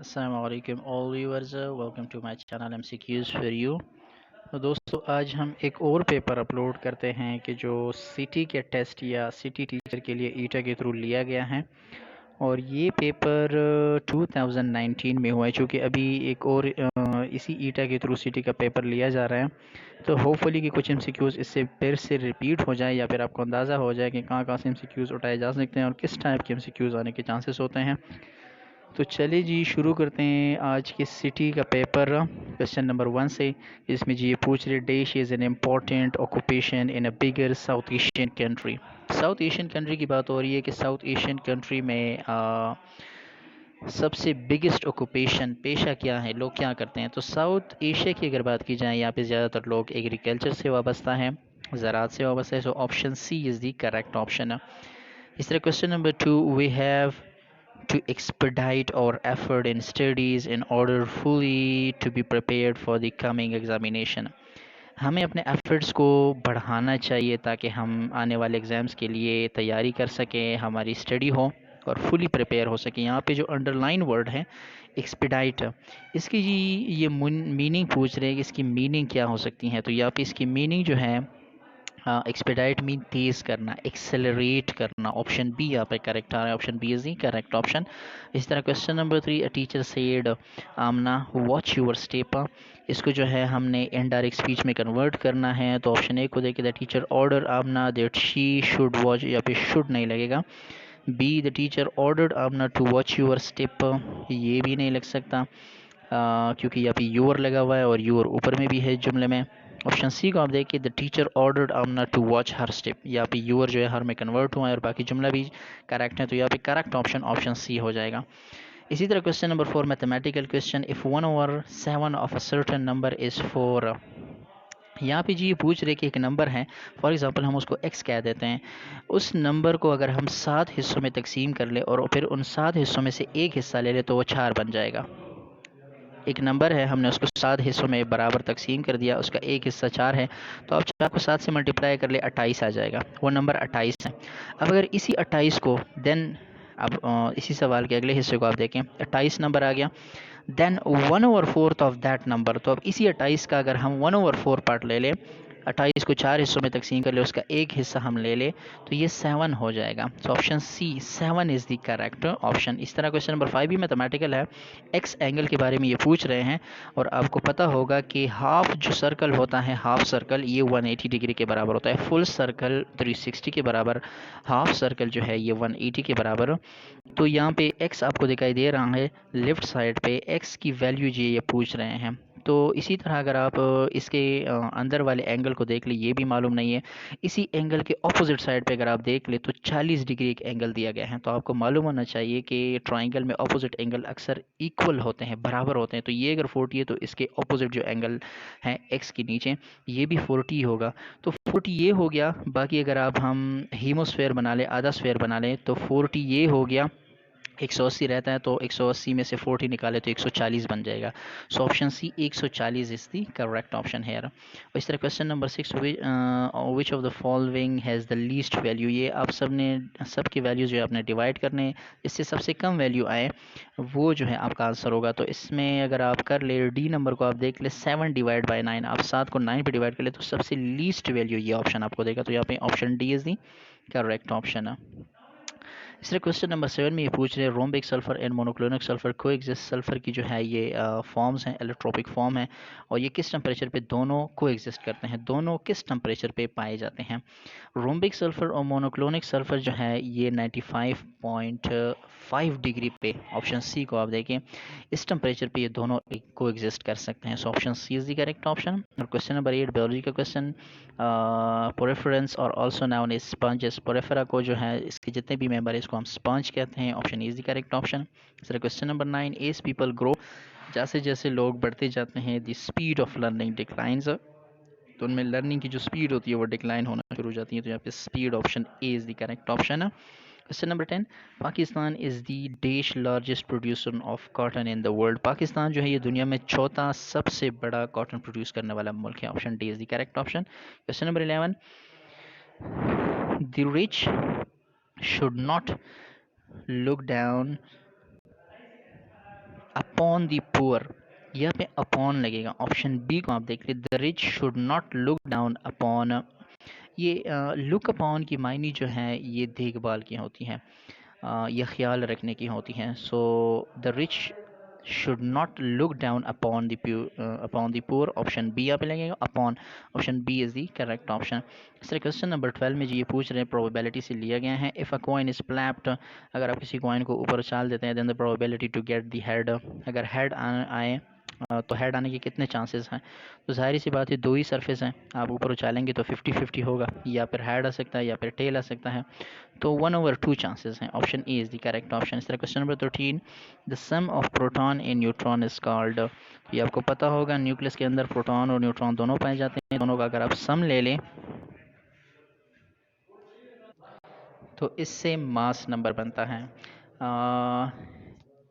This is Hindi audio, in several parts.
Assalamu alaikum all viewers, welcome to my channel MCQs for you। तो दोस्तों आज हम एक और पेपर अपलोड करते हैं कि जो सिटी के टेस्ट या सिटी टीचर के लिए ईटा के थ्रू लिया गया है। और ये पेपर 2019 में हुआ है, चूँकि अभी एक और इसी ईटा के थ्रू सिटी का पेपर लिया जा रहा है। तो होपफुली कि कुछ एमसीक्यूज़ इससे फिर से रिपीट हो जाए या फिर आपको अंदाज़ा हो जाए कि कहाँ कहाँ से एमसीक्यूज़ उठाए जा सकते हैं और किस टाइप के एमसीक्यूज़ आने के चांसेस होते हैं। तो चलिए जी शुरू करते हैं आज की सिटी का पेपर क्वेश्चन नंबर 1 से। इसमें जी ये पूछ रहे, देश is an important occupation in a bigger south Asian country. South Asian country की बात हो रही है कि साउथ एशियन कंट्री में सबसे बिगेस्ट ऑक्यूपेशन पेशा क्या है, लोग क्या करते हैं। तो साउथ एशिया की अगर बात की जाए, यहाँ पे ज़्यादातर लोग एग्रीकल्चर से वाबस्ता हैं, ज़राअत से वाबस्ता है। So option C is the correct option. इस तरह question number 2, we have to expedite our effort in studies in order fully to be prepared for the coming examination। हमें अपने एफर्ट्स को बढ़ाना चाहिए ताकि हम आने वाले एग्ज़ाम्स के लिए तैयारी कर सकें, हमारी स्टडी हो और फुली प्रिपेयर हो सकें। यहाँ पे जो अंडरलाइन वर्ड है एक्सपेडाइट, इसकी जी ये मीनिंग पूछ रहे हैं कि इसकी मीनिंग क्या हो सकती है। तो यहाँ पे इसकी मीनिंग जो है, एक्सपेडाइट मीन तेज करना, एक्सेलरेट करना। ऑप्शन बी यहाँ पे करेक्ट आ रहा है, option B is the correct option. इस तरह question number 3, a teacher said Aamna watch your step. इसको जो है हमने इनडायरेक्ट स्पीच में कन्वर्ट करना है। तो ऑप्शन ए को देखिए, the teacher order Aamna that she should watch, या पे शुड नहीं लगेगा। B, the teacher ordered Aamna to watch your step, ये भी नहीं लग सकता क्योंकि यहाँ पे यूर लगा हुआ है और यूर ऊपर में भी है जुमले में। ऑप्शन सी को आप देखिए, the teacher ordered Aamna to watch her step, यहाँ पे यूर जो है हर में कन्वर्ट हुआ है और बाकी जुमला भी करेक्ट है। तो यहाँ पे करेक्ट ऑप्शन ऑप्शन सी हो जाएगा। इसी तरह question number 4, mathematical question, if 1/7 of a certain number is 4। यहाँ पे जी ये पूछ रहे कि एक नंबर है, फॉर एग्जांपल हम उसको x कह देते हैं। उस नंबर को अगर हम 7 हिस्सों में तकसीम कर ले और फिर उन 7 हिस्सों में से एक हिस्सा ले ले तो वो 4 बन जाएगा। एक नंबर है, हमने उसको 7 हिस्सों में बराबर तकसीम कर दिया, उसका एक हिस्सा 4 है। तो आप 4 को 7 से मल्टीप्लाई कर ले, 28 आ जाएगा। वो नंबर 28 है। अब अगर इसी 28 को देन, अब इसी सवाल के अगले हिस्से को आप देखें, 28 नंबर आ गया, देन 1/4 ऑफ दैट नंबर। तो अब इसी 28 का अगर हम 1/4 पार्ट ले लें, 28 को 4 हिस्सों में तकसीम कर ले, उसका एक हिस्सा हम ले ले, तो ये 7 हो जाएगा। So option C 7 is the correct option. इस तरह क्वेश्चन नंबर 5 भी मैथमेटिकल है, एक्स एंगल के बारे में ये पूछ रहे हैं। और आपको पता होगा कि हाफ जो सर्कल होता है, हाफ सर्कल ये 180 डिग्री के बराबर होता है, फुल सर्कल 360 के बराबर, हाफ सर्कल जो है ये 180 के बराबर। तो यहाँ पे x आपको दिखाई दे रहा है लेफ्ट साइड पे, x की वैल्यू ये पूछ रहे हैं। तो इसी तरह अगर आप इसके अंदर वाले एंगल को देख ले, ये भी मालूम नहीं है। इसी एंगल के ऑपोजिट साइड पे अगर आप देख ले तो 40 डिग्री एक एंगल दिया गया है। तो आपको मालूम होना चाहिए कि ट्राइंगल में ऑपोजिट एंगल अक्सर इक्वल होते हैं, बराबर होते हैं। तो ये अगर 40 है तो इसके ऑपोजिट जो एंगल है x के नीचे, ये भी 40 होगा। तो 40 ये हो गया। बाकी अगर आप हम हीमोस्फेयर बना लें, आधा स्फेयर बना लें, तो 40 ये हो गया। 180 रहता है तो 180 में से 40 निकाले तो 140 बन जाएगा। So option C 140 is the correct option है। इस तरह question number 6, which of the following has the least value. ये आप सब ने सब की वैल्यू जो है आपने डिवाइड करने, इससे सबसे कम वैल्यू आए वो जो है आपका आंसर होगा। तो इसमें अगर आप कर ले डी नंबर को, आप देख ले 7/9, आप 7 को 9 पे डिवाइड कर ले तो सबसे लीस्ट वैल्यू ये ऑप्शन आपको देगा। तो यहाँ पे option D is the correct option है। इसलिए क्वेश्चन नंबर 7 में ये पूछ रहे हैं, रोम्बिक सल्फर एंड मोनोक्लोनिक सल्फर को एग्जिस्ट। सल्फर की जो है ये फॉर्म्स हैं, एलोट्रोपिक फॉर्म है, और ये किस टेम्परेचर पे दोनों को एग्जिस्ट करते हैं, दोनों किस टेम्परेचर पे पाए जाते हैं। रोम्बिक सल्फर और मोनोक्लोनिक सल्फर जो है ये 95.5 डिग्री पे, ऑप्शन सी को आप देखें, इस टेम्परेचर पे ये दोनों को एग्जिस्ट कर सकते हैं। So option C is the correct option. और क्वेश्चन नंबर 8 बायोलॉजी का क्वेश्चन, पोरेफरेंस और also known as sponges. Porifera को जो है इसके जितने भी मेंबर है इसको हम स्पंज कहते हैं। Option is the correct option. Sir question number 9, as people grow, जैसे जैसे लोग बढ़ते जाते हैं, the speed of learning declines. तो उनमें लर्निंग की जो स्पीड होती है वो डिक्लाइन होना शुरू हो जाती है। तो यहाँ पे speed option A is the correct option है। Question number 10, Pakistan is the देश largest producer of cotton in the world. Pakistan जो है ये दुनिया में चौथा सबसे बड़ा कॉटन प्रोड्यूस करने वाला मुल्क है। Option D is the correct option. Question number 11, the rich should not look down upon the poor, यहाँ पे अपॉन लगेगा। ऑप्शन बी को आप देख लीजिए, the rich should not look down upon. ये लुक अपॉन की मायने जो है ये देखभाल की होती है, या ख्याल रखने की होती हैं। So the rich should not look down upon the poor. Option B यहाँ पे लगेगा upon. Option B is the correct option. इस तरह क्वेश्चन नंबर 12 में जी ये पूछ रहे हैं, प्रोबेबिलिटी से लिया गया है। If a coin is flapped, अगर आप किसी कॉइन को ऊपर उछाल देते हैं, then the probability to get the head, अगर हेड आए तो हेड आने के कितने चांसेस हैं? तो ज़ाहिर सी बात है, दो ही सरफेस हैं, आप ऊपर उछालेंगे तो 50-50 होगा, या फिर हेड आ सकता है या फिर टेल आ सकता है। तो 1/2 चांसेस हैं। Option A is the correct option. इस तरह question number 13, the sum of proton in neutron is called. ये आपको पता होगा, न्यूक्लियस के अंदर प्रोटॉन और न्यूट्रॉन दोनों पाए जाते हैं, दोनों का अगर आप सम ले लें तो इससे मास नंबर बनता है।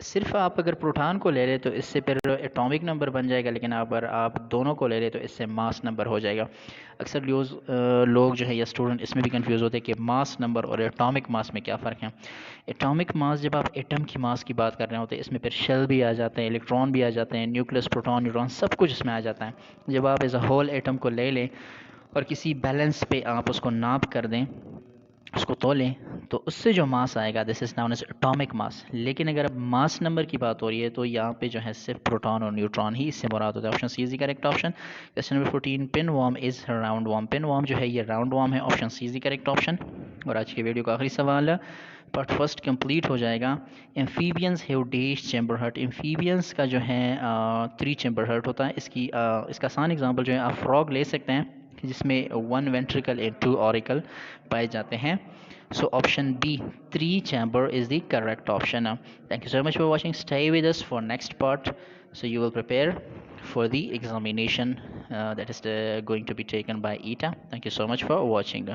सिर्फ आप अगर प्रोटॉन को ले लें तो इससे फिर एटॉमिक नंबर बन जाएगा, लेकिन अगर आप दोनों को ले लें तो इससे मास नंबर हो जाएगा। अक्सर लोग जो है या स्टूडेंट इसमें भी कंफ्यूज होते हैं कि मास नंबर और एटॉमिक मास में क्या फ़र्क है। एटॉमिक मास, जब आप एटम की मास की बात कर रहे होते हैं, इसमें फिर शेल भी आ जाते हैं, इलेक्ट्रॉन भी आ जाते हैं, न्यूक्लियस, प्रोटॉन, न्यूट्रॉन, सब कुछ इसमें आ जाता है। जब आप एज अ होल एटम को ले लें और किसी बैलेंस पे आप उसको नाप कर दें, उसको तोलें, तो उससे जो मास आएगा this is known as atomic mass. लेकिन अगर अब मास नंबर की बात हो रही है तो यहाँ पे जो है सिर्फ प्रोटॉन और न्यूट्रॉन ही इससे मुराद होता है। Option C is the correct option. Question number 14, pin worm is round worm. Pin worm जो है ये राउंड वॉर्म है। Option C is the correct option. और आज की वीडियो का आखिरी सवाल, पार्ट फर्स्ट कंप्लीट हो जाएगा। Amphibians have dash chamber hurt. Amphibians का जो है 3 चैम्बर हर्ट होता है। इसका आसान एग्जांपल जो है आप फ्रॉग ले सकते हैं, जिसमें 1 वेंट्रिकल एंड 2 ऑरिकल पाए जाते हैं। So option B, 3 chamber is the correct option. Thank you so much for watching. Stay with us for next part. So you will prepare for the examination that is going to be taken by ETA. Thank you so much for watching.